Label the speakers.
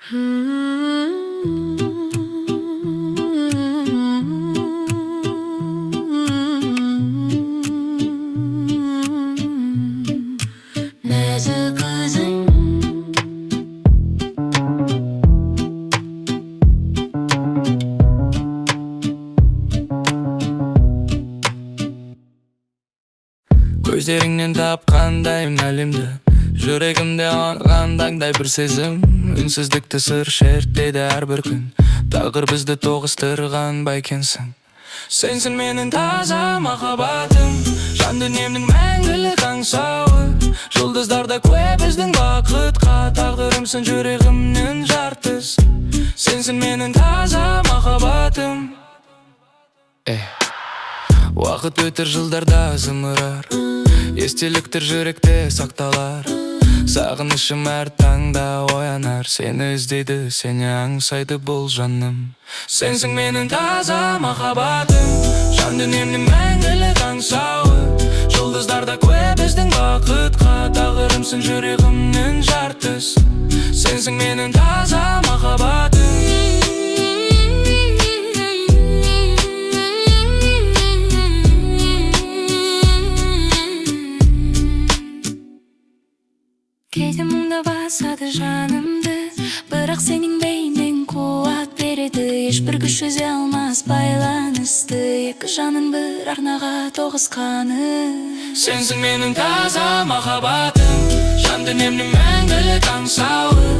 Speaker 1: Nәзік өзің
Speaker 2: көздеріңнен тапқандаймын әлемді, жүрегімде қандай бір сезім. Үнсіздікті сыр шертеді әрбір күн, тағдыр бізді тоғыстырған байкенсің. Сенсің менің таза махаббатым, жан дүниемнің мәңгілік аңсауы. Жұлдыздарда куә біздің бақытқа, тағдырымсың жүрегімнің жартысы. Сенсің менің таза махаббатым. Уақыт өтер, жылдарда зымырар, естеліктер жүректе сақталар. Сағынышым әр таңда оянар, сені іздейді, сені аңсайды бұл жаным. Сенсің менің таза махаббатым, жан дүниемнің мәңгілік аңсауы. Жұлдыздарда куә біздің бақытқа, тағдырымсың жүрегімнің жартысы. Сенсің менің таза махаббатым.
Speaker 1: Кейде мұңда басады жанымды, бірақ сенің бейнең қуат береді. Ешбір күш үзе алмас байланысты, екі жаның бір арнаға тоғысқаны.
Speaker 2: Сенсің менің таза махаббатым, жан дүниемнің мәңгілік аңсауы.